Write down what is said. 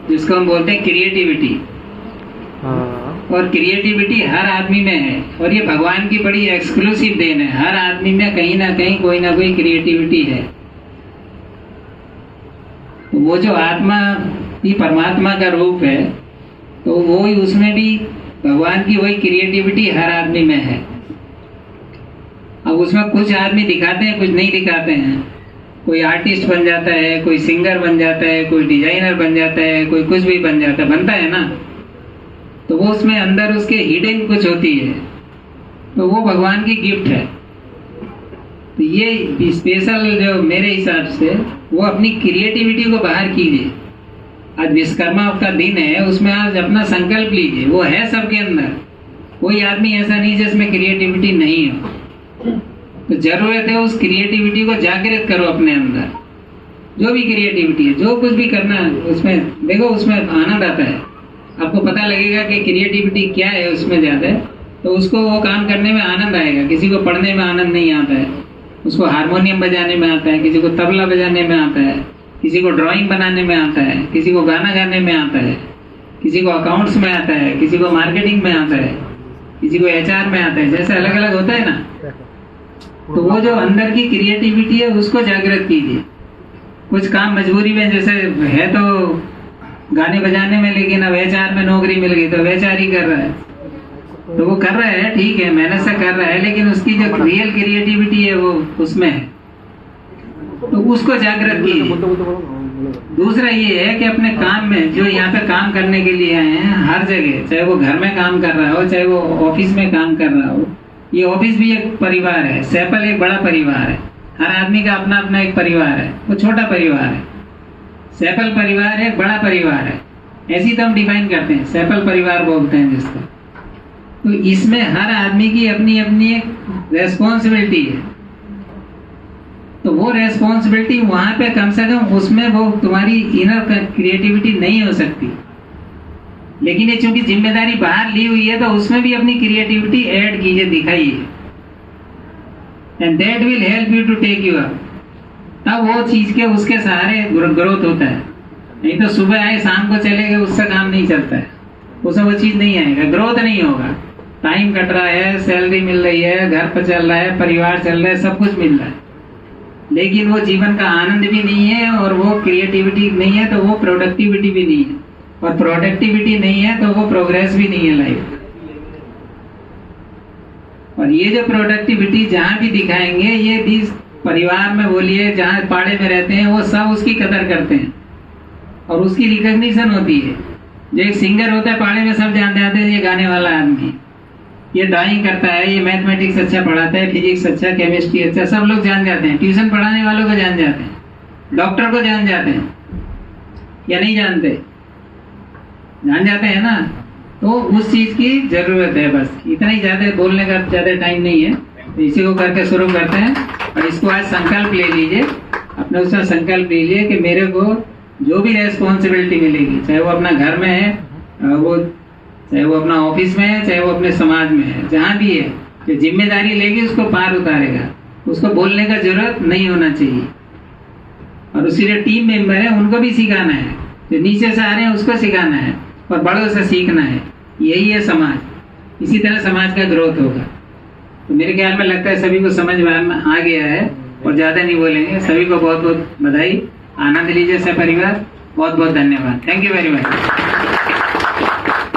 जिसको हम बोलते हैं क्रिएटिविटी। और क्रिएटिविटी हर आदमी में है, और ये भगवान की बड़ी एक्सक्लूसिव देन है। हर आदमी में कहीं ना कहीं कोई ना कोई क्रिएटिविटी है। वो जो आत्मा ही परमात्मा का रूप है, तो वो ही उसमें भी भगवान की वही क्रिएटिविटी हर आदमी में है। अब उसमें कुछ आदमी दिखाते हैं, कुछ नहीं दिखाते हैं। कोई आर्टिस्ट बन जाता है, कोई सिंगर बन जाता है, कोई डिजाइनर बन जाता है, कोई कुछ भी बन जाता है, बनता है ना। तो वो उसमें अंदर उसके हिडन कुछ होती है, तो वो भगवान की गिफ्ट है। तो ये स्पेशल जो मेरे हिसाब से वो अपनी क्रिएटिविटी को बाहर कीजिए। आज विश्वकर्मा का दिन है, उसमें आज अपना संकल्प लीजिए। वो है सबके अंदर, कोई आदमी ऐसा नहीं जिसमें क्रिएटिविटी नहीं हो। तो जरूरत है उस क्रिएटिविटी को जागृत करो अपने अंदर। जो भी क्रिएटिविटी है, जो कुछ भी करना है, उसमें देखो, उसमें आनंद आता है। आपको पता लगेगा कि क्रिएटिविटी क्या है उसमें ज़्यादा है, तो उसको वो काम करने में आनंद आएगा। किसी को पढ़ने में आनंद नहीं आता है, उसको हारमोनियम बजाने में आता है, किसी को तबला बजाने में आता है, किसी को ड्राइंग बनाने में आता है, किसी को गाना गाने में आता है, किसी को अकाउंट्स में आता है, किसी को मार्केटिंग में आता है, किसी को HR में आता है। जैसे अलग अलग होता है ना। तो वो जो अंदर की क्रिएटिविटी है उसको जागृत कीजिए। कुछ काम मजबूरी में जैसे है तो गाने बजाने में, लेकिन अब HR में नौकरी मिल गई तो HR ही कर रहा है, तो वो कर रहा है, ठीक है, मेहनत से कर रहा है, लेकिन उसकी जो रियल क्रिएटिविटी है वो उसमें है, तो उसको जागृत कीजिए। दूसरा ये है कि अपने काम में, जो यहाँ पे काम करने के लिए आए हैं, हर जगह, चाहे वो घर में काम कर रहा हो, चाहे वो ऑफिस में काम कर रहा हो, ये ऑफिस भी एक परिवार है, सैपल एक बड़ा परिवार है। हर आदमी का अपना अपना एक परिवार है, वो छोटा परिवार है। सैपल परिवार एक बड़ा परिवार है, ऐसी तो हम डिफाइन करते हैं, सैपल परिवार बोलते हैं जिसको। तो इसमें हर आदमी की अपनी अपनी एक रेस्पॉन्सिबिलिटी है। तो वो रेस्पॉन्सिबिलिटी वहां पे कम से कम उसमें वो तुम्हारी इनर क्रिएटिविटी नहीं हो सकती, लेकिन ये चूंकि जिम्मेदारी बाहर ली हुई है, तो उसमें भी अपनी क्रिएटिविटी ऐड कीजिए, दिखाइए, and that will help you to take you up. तब वो चीज के उसके सहारे ग्रोथ होता है। नहीं तो सुबह आए शाम को चले गए, उससे काम नहीं चलता है, उससे वो चीज नहीं आएगा, ग्रोथ नहीं होगा। टाइम कट रहा है, सैलरी मिल रही है, घर पर चल रहा है, परिवार चल रहा है, सब कुछ मिल रहा है, लेकिन वो जीवन का आनंद भी नहीं है, और वो क्रिएटिविटी नहीं है, तो वो प्रोडक्टिविटी भी नहीं है, और प्रोडक्टिविटी नहीं है तो वो प्रोग्रेस भी नहीं है लाइफ। और ये जो प्रोडक्टिविटी जहाँ भी दिखाएंगे, ये भी परिवार में बोलिए, जहाँ पाड़े में रहते हैं, वो सब उसकी कदर करते हैं और उसकी रिकॉग्निशन होती है। जो एक सिंगर होता है पाड़े में, सब जान जाते हैं ये गाने वाला आदमी, ये ड्राइंग करता है, ये मैथमेटिक्स अच्छा पढ़ाता है, फिजिक्स अच्छा, केमिस्ट्री अच्छा, सब लोग जान जाते हैं। ट्यूशन पढ़ाने वालों को जान जाते हैं, डॉक्टर को जान जाते हैं, या नहीं जानते? जान जाते हैं ना। तो उस चीज की जरूरत है, बस इतना ही। ज्यादा बोलने का ज्यादा टाइम नहीं है, तो इसी को करके शुरू करते हैं। और इसको आज संकल्प ले लीजिए, अपने उसका संकल्प लीजिए कि मेरे को जो भी रेस्पॉन्सिबिलिटी मिलेगी, चाहे वो अपना घर में है, चाहे वो अपना ऑफिस में है, चाहे वो अपने समाज में है, जहाँ भी है, जो जिम्मेदारी लेगी उसको पार उतारेगा। उसको बोलने का जरूरत नहीं होना चाहिए। और उसी जो टीम मेंबर है उनको भी सिखाना है, जो नीचे से आ रहे हैं उसको सिखाना है, और बड़ों से सीखना है। यही है समाज। इसी तरह समाज का ग्रोथ होगा। तो मेरे ख्याल में लगता है सभी को समझ में आ गया है, और ज्यादा नहीं बोलेंगे। सभी को बहुत बहुत बधाई, आनंद लीजिए सब परिवार। बहुत बहुत धन्यवाद। Thank you very much.